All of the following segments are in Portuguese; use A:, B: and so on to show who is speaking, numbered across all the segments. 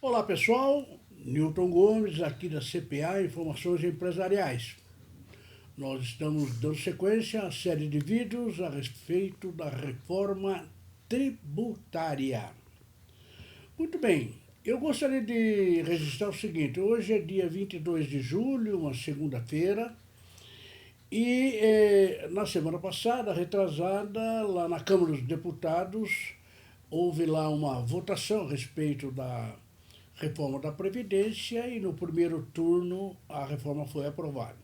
A: Olá pessoal, Newton Gomes aqui da CPA Informações Empresariais. Nós estamos dando sequência à série de vídeos a respeito da reforma tributária. Muito bem, eu gostaria de registrar o seguinte: hoje é dia 22 de julho, uma segunda-feira, e na semana passada, retrasada, lá na Câmara dos Deputados, houve lá uma votação a respeito da reforma da Previdência e no primeiro turno a reforma foi aprovada.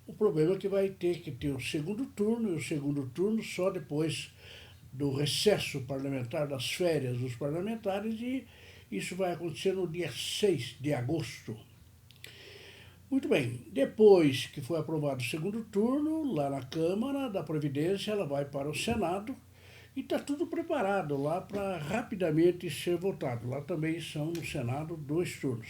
A: O problema é que vai ter que ter o segundo turno, e o segundo turno só depois do recesso parlamentar, das férias dos parlamentares, e isso vai acontecer no dia 6 de agosto. Muito bem, depois que foi aprovado o segundo turno, lá na Câmara da Previdência, ela vai para o Senado e está tudo preparado lá para rapidamente ser votado. Lá também são no Senado 2 turnos.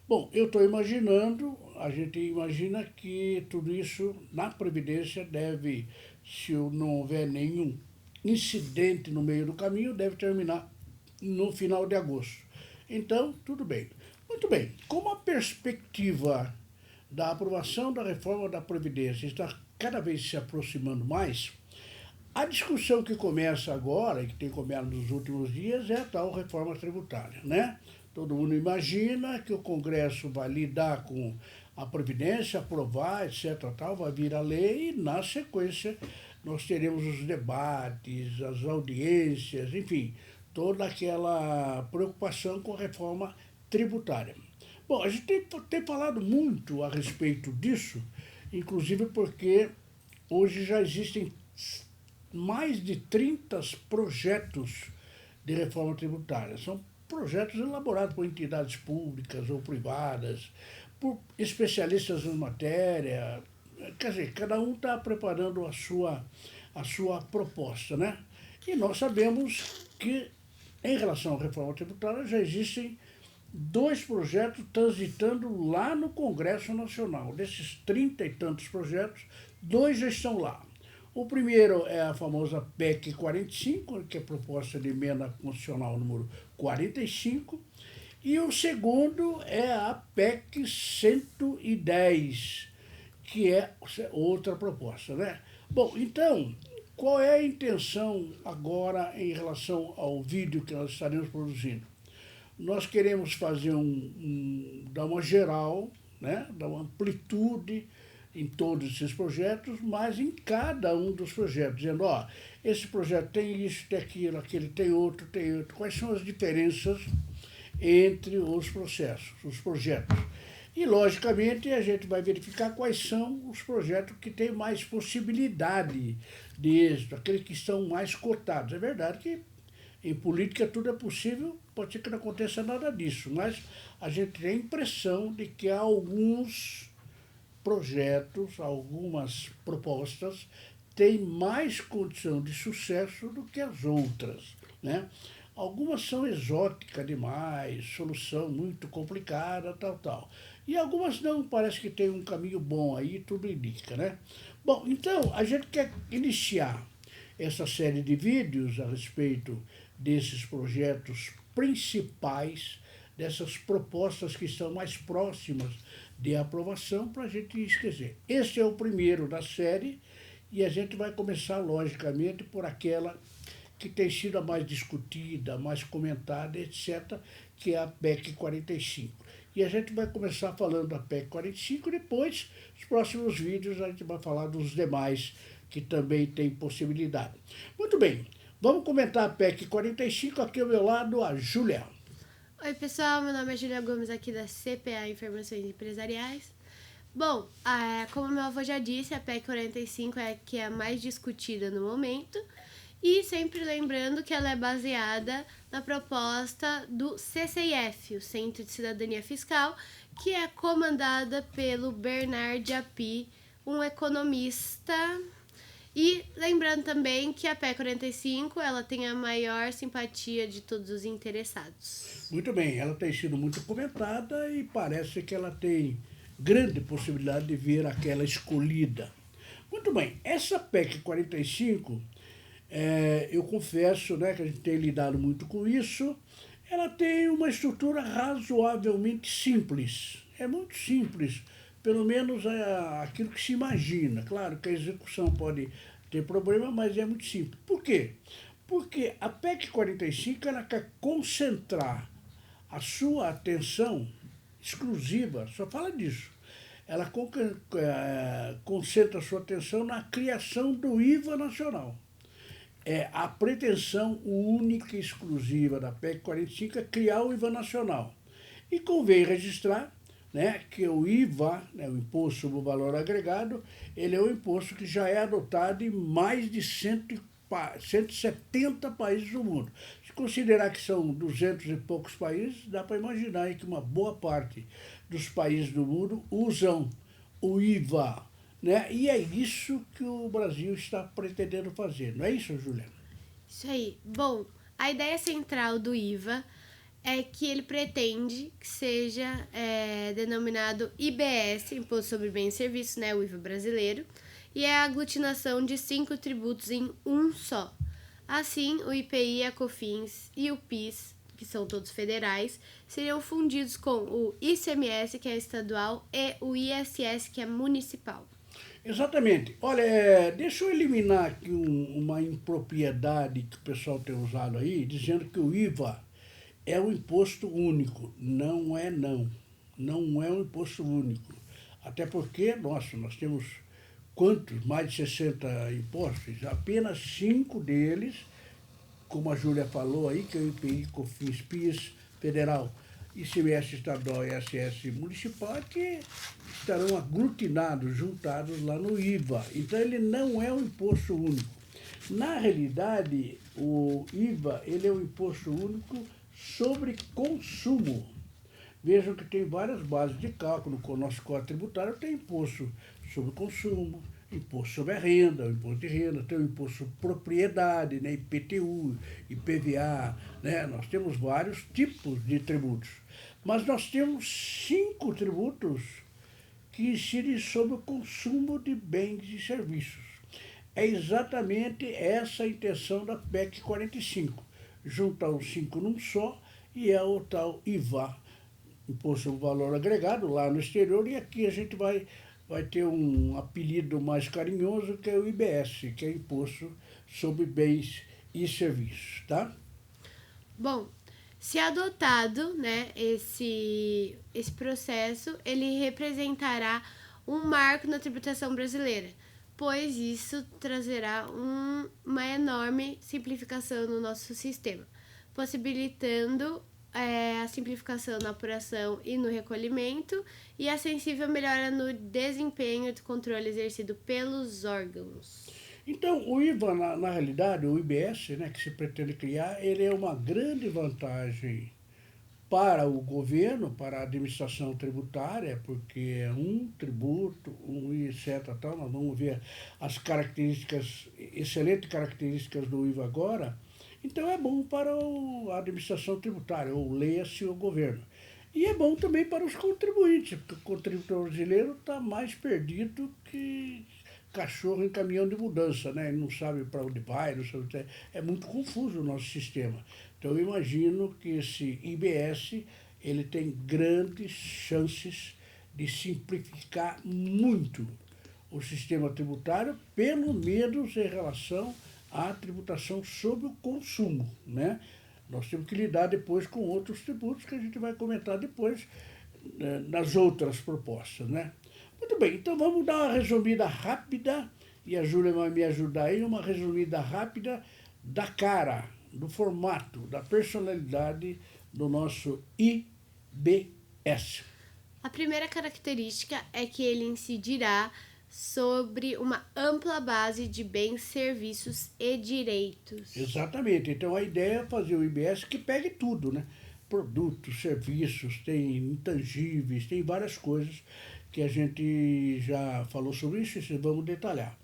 A: Bom, eu estou imaginando, a gente imagina que tudo isso na Previdência deve, se não houver nenhum incidente no meio do caminho, deve terminar no final de agosto. Então, tudo bem. Muito bem, como a perspectiva da aprovação da reforma da Previdência está cada vez se aproximando mais, a discussão que começa agora, e que tem começado nos últimos dias, é a tal reforma tributária, né? Todo mundo imagina que o Congresso vai lidar com a Previdência, aprovar, etc., tal, vai vir a lei e, na sequência, nós teremos os debates, as audiências, enfim, toda aquela preocupação com a reforma tributária. Bom, a gente tem falado muito a respeito disso, inclusive porque hoje já existem mais de 30 projetos de reforma tributária. São projetos elaborados por entidades públicas ou privadas, por especialistas na matéria. Quer dizer, cada um está preparando a sua proposta, né? E nós sabemos que, em relação à reforma tributária, já existem 2 projetos transitando lá no Congresso Nacional. Desses 30 e tantos projetos, 2 já estão lá. O primeiro é a famosa PEC 45, que é a proposta de emenda constitucional número 45, e o segundo é a PEC 110, que é outra proposta, né? Bom, então, qual é a intenção agora em relação ao vídeo que nós estaremos produzindo? Nós queremos fazer dar uma geral, né? Dar uma amplitude em todos esses projetos, mas em cada um dos projetos, dizendo, ó, esse projeto tem isso, tem aquilo, aquele tem outro, tem outro. Quais são as diferenças entre os processos, os projetos? E, logicamente, a gente vai verificar quais são os projetos que têm mais possibilidade de êxito, aqueles que estão mais cotados. É verdade que em política tudo é possível, pode ser que não aconteça nada disso, mas a gente tem a impressão de que há alguns projetos, algumas propostas têm mais condição de sucesso do que as outras, né? Algumas são exóticas demais, solução muito complicada, tal, tal. E algumas não, parece que tem um caminho bom aí, tudo indica, né? Bom, então, a gente quer iniciar essa série de vídeos a respeito desses projetos principais, dessas propostas que estão mais próximas de aprovação, para a gente esquecer. Esse é o primeiro da série e a gente vai começar, logicamente, por aquela que tem sido a mais discutida, a mais comentada, etc., que é a PEC 45. E a gente vai começar falando da PEC 45 e depois, nos próximos vídeos, a gente vai falar dos demais que também tem possibilidade. Muito bem, vamos comentar a PEC 45, aqui ao meu lado a Júlia.
B: Oi pessoal, meu nome é Julia Gomes aqui da CPA Informações Empresariais. Bom, como meu avô já disse, a PEC 45 é a que é a mais discutida no momento e sempre lembrando que ela é baseada na proposta do CCIF, o Centro de Cidadania Fiscal, que é comandada pelo Bernard Api, um economista. E lembrando também que a PEC 45 ela tem a maior simpatia de todos os interessados.
A: Muito bem, ela tem sido muito comentada e parece que ela tem grande possibilidade de vir aquela escolhida. Muito bem, essa PEC 45, eu confesso, né, que a gente tem lidado muito com isso, Ela tem uma estrutura razoavelmente simples. É muito simples, pelo menos aquilo que se imagina. Claro que a execução pode ter problema, mas é muito simples. Por quê? Porque a PEC 45 ela quer concentrar a sua atenção exclusiva, só fala disso. Ela concentra a sua atenção na criação do IVA nacional. A pretensão única e exclusiva da PEC 45 é criar o IVA nacional. E convém registrar, né, que o IVA, né, o Imposto sobre o Valor Agregado, ele é um imposto que já é adotado em mais de 170 países do mundo. Se considerar que são 200 e poucos países, dá para imaginar aí que uma boa parte dos países do mundo usam o IVA, né? E é isso que o Brasil está pretendendo fazer, não é isso, Juliana?
B: Isso aí. Bom, a ideia central do IVA é que ele pretende que seja denominado IBS, Imposto sobre Bens e Serviços, né, o IVA brasileiro, e é a aglutinação de 5 tributos em um só. Assim, o IPI, a COFINS e o PIS, que são todos federais, seriam fundidos com o ICMS, que é estadual, e o ISS, que é municipal.
A: Exatamente. Olha, deixa eu eliminar aqui uma impropriedade que o pessoal tem usado aí, dizendo que o IVA é um imposto único. Não é, não. Não é um imposto único. Até porque, nossa, nós temos quantos? Mais de 60 impostos. Apenas 5 deles, como a Júlia falou aí, que é o IPI, COFINS, PIS, federal, ICMS estadual e ISS municipal, que estarão aglutinados, juntados lá no IVA. Então, ele não é um imposto único. Na realidade, o IVA ele é um imposto único sobre consumo. Vejam que tem várias bases de cálculo. Com o nosso Código Tributário tem imposto sobre consumo, imposto sobre a renda, o imposto de renda, tem o imposto sobre propriedade, né, IPTU, IPVA, né? Nós temos vários tipos de tributos. Mas nós temos 5 tributos que incidem sobre o consumo de bens e serviços. É exatamente essa a intenção da PEC 45, juntar os 5 num só, e é o tal IVA, Imposto sobre o Valor Agregado, lá no exterior, e aqui a gente vai ter um apelido mais carinhoso, que é o IBS, que é Imposto sobre Bens e Serviços, tá?
B: Bom, se adotado, né, esse processo, ele representará um marco na tributação brasileira, pois isso trazerá uma enorme simplificação no nosso sistema, possibilitando a simplificação na apuração e no recolhimento e a sensível melhora no desempenho do controle exercido pelos órgãos.
A: Então, o IVA, na realidade, o IBS, né, que se pretende criar, ele é uma grande vantagem para o governo, para a administração tributária, porque é um tributo, etc. Tal. Nós vamos ver as características, excelentes características do IVA agora. Então é bom para a administração tributária, ou leia-se o governo. E é bom também para os contribuintes, porque o contribuinte brasileiro está mais perdido que cachorro em caminhão de mudança, né? Ele não sabe para onde vai, não sabe. É muito confuso o nosso sistema. Então eu imagino que esse IBS ele tem grandes chances de simplificar muito o sistema tributário, pelo menos em relação à tributação sobre o consumo, né? Nós temos que lidar depois com outros tributos que a gente vai comentar depois nas outras propostas, né? Muito bem, então vamos dar uma resumida rápida, e a Júlia vai me ajudar aí, uma resumida rápida da cara, do formato, da personalidade do nosso IBS.
B: A primeira característica é que ele incidirá sobre uma ampla base de bens, serviços e direitos.
A: Exatamente, então a ideia é fazer o IBS que pegue tudo, né? Produtos, serviços, tem intangíveis, tem várias coisas que a gente já falou sobre isso e vamos detalhar.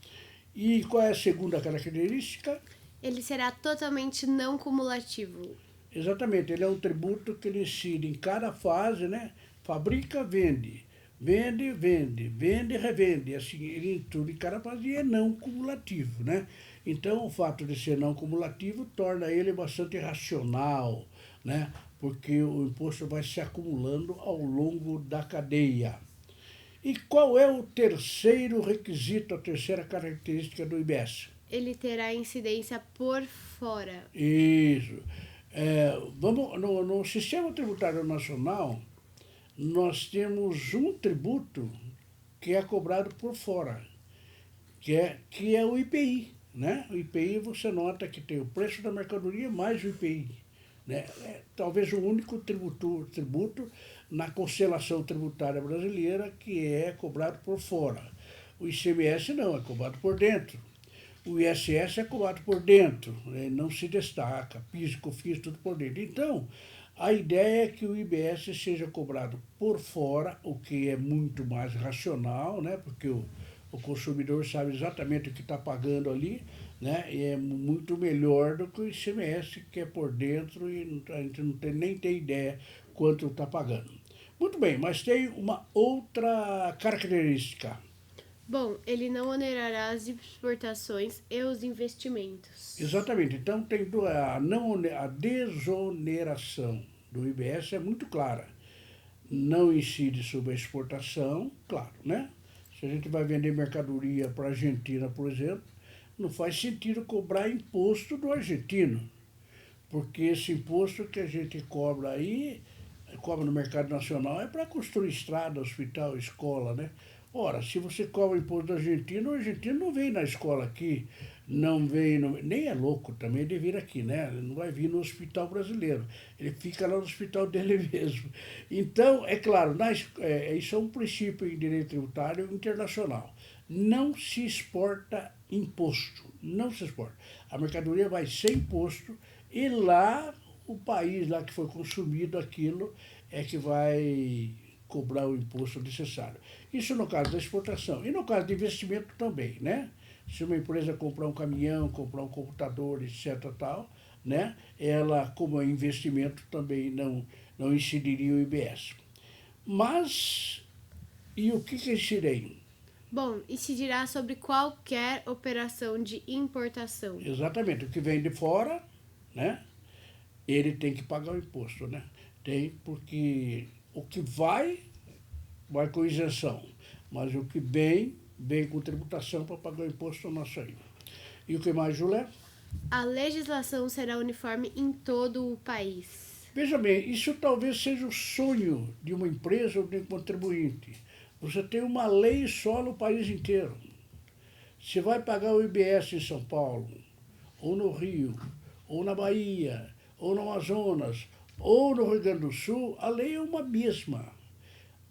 A: E qual é a segunda característica?
B: Ele será totalmente não cumulativo.
A: Exatamente, ele é um tributo que ele incide em cada fase, né? Fabrica, vende, vende, vende, vende, revende, assim, ele em tudo em cada fase é não cumulativo, né? Então, o fato de ser não cumulativo torna ele bastante racional, né? porque o imposto vai se acumulando ao longo da cadeia. E qual é o terceiro requisito, a terceira característica do IBS?
B: Ele terá incidência por fora.
A: Isso. No Sistema Tributário Nacional, nós temos um tributo que é cobrado por fora, que é o IPI. Né? O IPI, você nota que tem o preço da mercadoria mais o IPI. Né? É talvez o único tributo na constelação tributária brasileira que é cobrado por fora. O ICMS não, é cobrado por dentro. O ISS é cobrado por dentro, né? Não se destaca, PIS, COFINS, tudo por dentro. Então, a ideia é que o IBS seja cobrado por fora, o que é muito mais racional, né? Porque o consumidor sabe exatamente o que está pagando ali, né? E é muito melhor do que o ICMS, que é por dentro e a gente nem tem ideia quanto está pagando. Muito bem, mas tem uma outra característica.
B: Bom, ele não onerará as exportações e os investimentos.
A: Exatamente. Então, a desoneração do IBS é muito clara. Não incide sobre a exportação, claro, né? Se a gente vai vender mercadoria para a Argentina, por exemplo, não faz sentido cobrar imposto do argentino, porque esse imposto que a gente cobra aí, cobra no mercado nacional, é para construir estrada, hospital, escola, né? Ora, se você cobra imposto do argentino, o argentino não vem na escola aqui, não vem, nem é louco também de vir aqui, né? Ele não vai vir no hospital brasileiro, ele fica lá no hospital dele mesmo. Então, é claro, isso é um princípio em direito tributário internacional. Não se exporta imposto, não se exporta. A mercadoria vai sem imposto e lá o país lá que foi consumido aquilo é que vai cobrar o imposto necessário. Isso no caso da exportação. E no caso de investimento também, né? Se uma empresa comprar um caminhão, comprar um computador, etc. tal, né? Ela, como é investimento, também não incidiria o IBS. Mas, e o que incidirei?
B: Bom, incidirá sobre qualquer operação de importação.
A: Exatamente. O que vem de fora, né? Ele tem que pagar o imposto, né? Tem, porque o que vai com isenção, mas o que vem com tributação para pagar o imposto nosso aí. E o que mais, Júlia?
B: A legislação será uniforme em todo o país.
A: Veja bem, isso talvez seja o sonho de uma empresa ou de um contribuinte. Você tem uma lei só no país inteiro. Você vai pagar o IBS em São Paulo, ou no Rio, ou na Bahia, ou no Amazonas, ou no Rio Grande do Sul, a lei é uma mesma.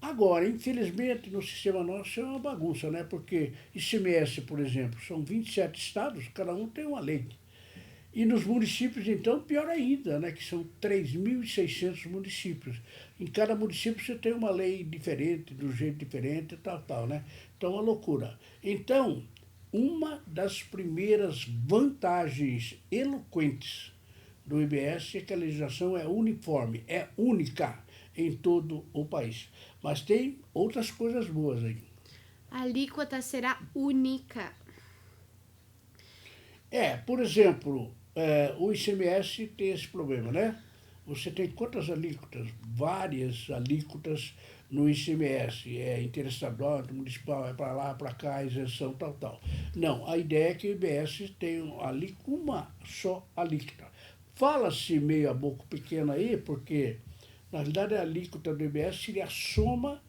A: Agora, infelizmente, no sistema nosso é uma bagunça, né? Porque ICMS, por exemplo, são 27 estados, cada um tem uma lei. E nos municípios, então, pior ainda, né? Que são 3.600 municípios. Em cada município você tem uma lei diferente, do jeito diferente, tal, né? Então, é uma loucura. Então, uma das primeiras vantagens eloquentes do IBS é que a legislação é uniforme, é única em todo o país. Mas tem outras coisas boas aí.
B: A alíquota será única.
A: Por exemplo, o ICMS tem esse problema, né? Você tem quantas alíquotas? Várias alíquotas no ICMS. É interestadual, municipal, é para lá, para cá, isenção, tal. Não, a ideia é que o IBS tem uma só alíquota. Fala-se meio a boca pequena aí, porque na realidade a alíquota do IBS seria a soma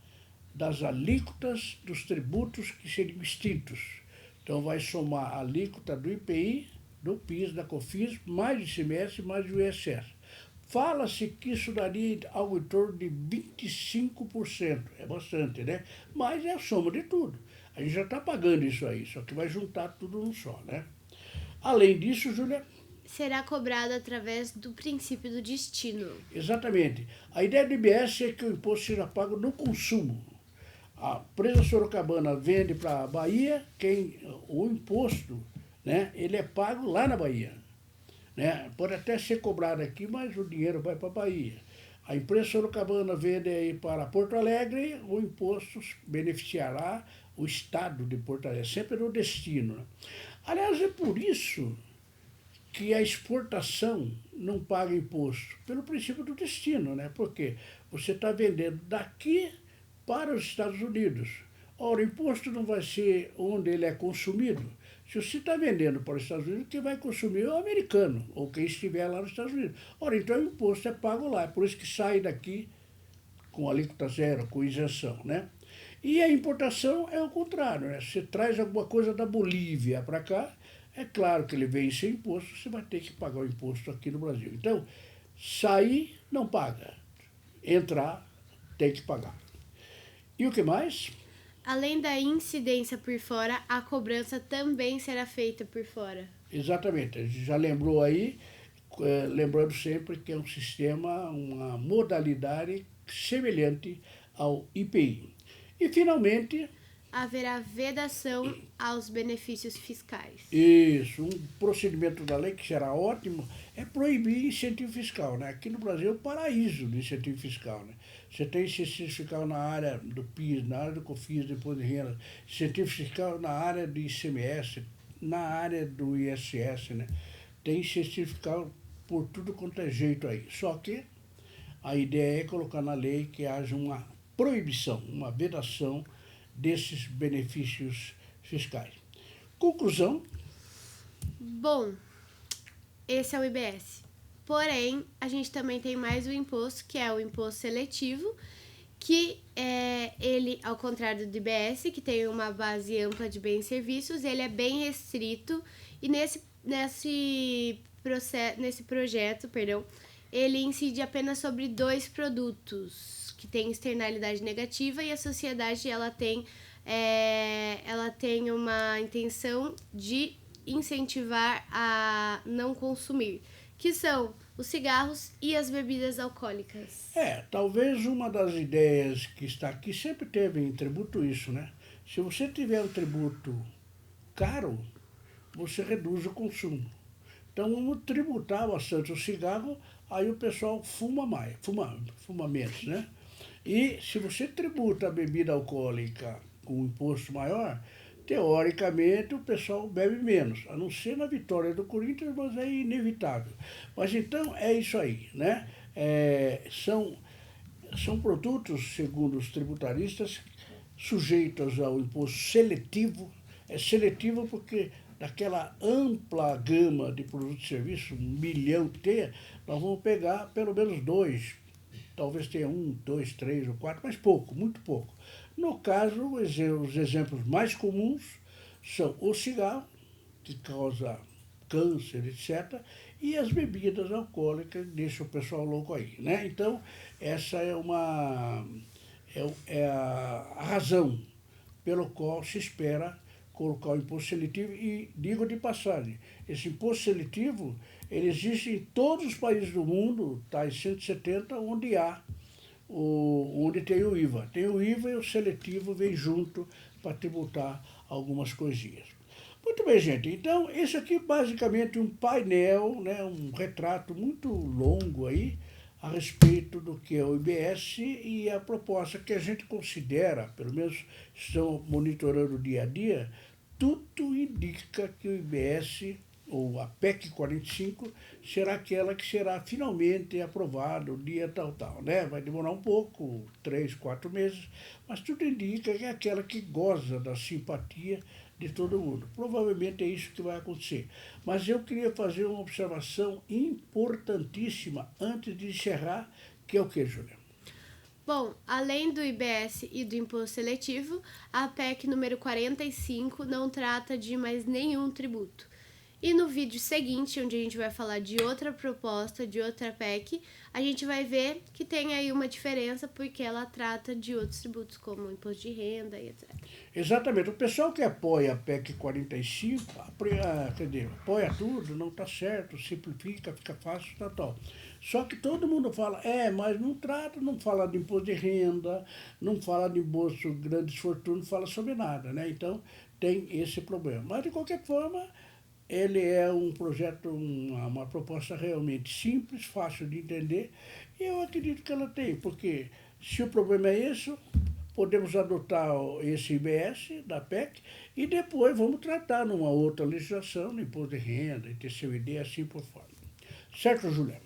A: das alíquotas dos tributos que seriam extintos. Então vai somar a alíquota do IPI, do PIS, da COFINS, mais o ICMS, mais o ISS. Fala-se que isso daria algo em torno de 25%. É bastante, né? Mas é a soma de tudo. A gente já está pagando isso aí, só que vai juntar tudo num só, né? Além disso, Júlia...
B: Será cobrado através do princípio do destino.
A: Exatamente. A ideia do IBS é que o imposto seja pago no consumo. A empresa sorocabana vende para a Bahia, o imposto, né, ele é pago lá na Bahia. Né? Pode até ser cobrado aqui, mas o dinheiro vai para a Bahia. A empresa sorocabana vende aí para Porto Alegre, o imposto beneficiará o estado de Porto Alegre, sempre no destino. Né? Aliás, é por isso que a exportação não paga imposto, pelo princípio do destino, né? Porque você está vendendo daqui para os Estados Unidos. Ora, o imposto não vai ser onde ele é consumido. Se você está vendendo para os Estados Unidos, quem vai consumir é o americano, ou quem estiver lá nos Estados Unidos. Ora, então o imposto é pago lá, é por isso que sai daqui com alíquota zero, com isenção, né? E a importação é o contrário, né? Você traz alguma coisa da Bolívia para cá, é claro que ele vem sem imposto, você vai ter que pagar o imposto aqui no Brasil. Então, sair não paga, entrar tem que pagar. E o que mais?
B: Além da incidência por fora, a cobrança também será feita por fora.
A: Exatamente, a gente já lembrou aí, lembrando sempre que é um sistema, uma modalidade semelhante ao IPI. E, finalmente,
B: Haverá vedação aos benefícios fiscais.
A: isso, um procedimento da lei que será ótimo é proibir incentivo fiscal, né? Aqui no Brasil é o paraíso do incentivo fiscal, né? Você tem incentivo fiscal na área do PIS, na área do COFINS, do Imposto de Renda, incentivo fiscal na área do ICMS, na área do ISS, né? Tem incentivo fiscal por tudo quanto é jeito aí. Só que a ideia é colocar na lei que haja uma proibição, uma vedação desses benefícios fiscais. Conclusão.
B: Bom, esse é o IBS. Porém, a gente também tem mais um imposto, que é o imposto seletivo, que ele, ao contrário do IBS, que tem uma base ampla de bens e serviços, ele é bem restrito e nesse projeto, ele incide apenas sobre 2 produtos que têm externalidade negativa e a sociedade ela tem uma intenção de incentivar a não consumir, que são os cigarros e as bebidas alcoólicas.
A: Talvez uma das ideias que está aqui sempre teve em tributo isso, né? Se você tiver um tributo caro, você reduz o consumo. Então vamos tributar bastante o cigarro, aí o pessoal fuma mais, fuma menos, né? E se você tributa a bebida alcoólica com um imposto maior, teoricamente o pessoal bebe menos, a não ser na vitória do Corinthians, mas é inevitável. Mas então é isso aí, né? São produtos, segundo os tributaristas, sujeitos ao imposto seletivo. É seletivo porque daquela ampla gama de produtos e serviços, 1 milhão que tenha, nós vamos pegar pelo menos 2, talvez tenha 1, 2, 3 ou 4, mas pouco, muito pouco. No caso, os exemplos mais comuns são o cigarro, que causa câncer, etc., e as bebidas alcoólicas, deixam o pessoal louco aí, né? Então, essa é a razão pelo qual se espera colocar o imposto seletivo. E digo de passagem, esse imposto seletivo, ele existe em todos os países do mundo, está em 170, onde tem o IVA. Tem o IVA e o seletivo vem junto para tributar algumas coisinhas. Muito bem, gente. Então, esse aqui é basicamente um painel, né, um retrato muito longo aí a respeito do que é o IBS e a proposta que a gente considera, pelo menos estão monitorando dia a dia, tudo indica que o IBS, ou a PEC 45, será aquela que será finalmente aprovada, o dia tal, né? Vai demorar um pouco, 3, 4 meses, mas tudo indica que é aquela que goza da simpatia de todo mundo. Provavelmente é isso que vai acontecer. Mas eu queria fazer uma observação importantíssima antes de encerrar, que é o que, Júlia?
B: Bom, além do IBS e do imposto seletivo, a PEC número 45 não trata de mais nenhum tributo. E no vídeo seguinte, onde a gente vai falar de outra proposta, de outra PEC, a gente vai ver que tem aí uma diferença porque ela trata de outros tributos, como imposto de renda e etc.
A: Exatamente. O pessoal que apoia a PEC 45, apoia tudo, não está certo, simplifica, fica fácil, tal. Só que todo mundo fala, mas não trata, não fala de imposto de renda, não fala de imposto de grandes fortunas, não fala sobre nada, né? Então tem esse problema. Mas, de qualquer forma, ele é um projeto, uma proposta realmente simples, fácil de entender, e eu acredito que ela tem, porque se o problema é isso, podemos adotar esse IBS da PEC e depois vamos tratar numa outra legislação, no imposto de renda, ITCMD, assim por fora. Certo, Juliana?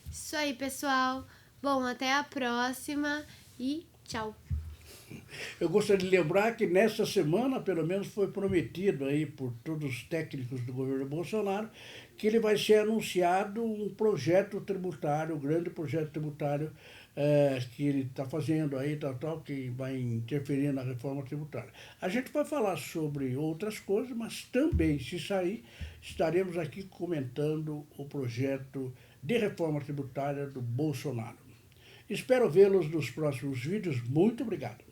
B: Isso aí, pessoal. Bom, até a próxima e tchau.
A: Eu gostaria de lembrar que nessa semana, pelo menos, foi prometido aí por todos os técnicos do governo Bolsonaro que ele vai ser anunciado um projeto tributário, um grande projeto tributário que ele está fazendo aí, que vai interferir na reforma tributária. A gente vai falar sobre outras coisas, mas também, se sair, estaremos aqui comentando o projeto de reforma tributária do Bolsonaro. Espero vê-los nos próximos vídeos. Muito obrigado.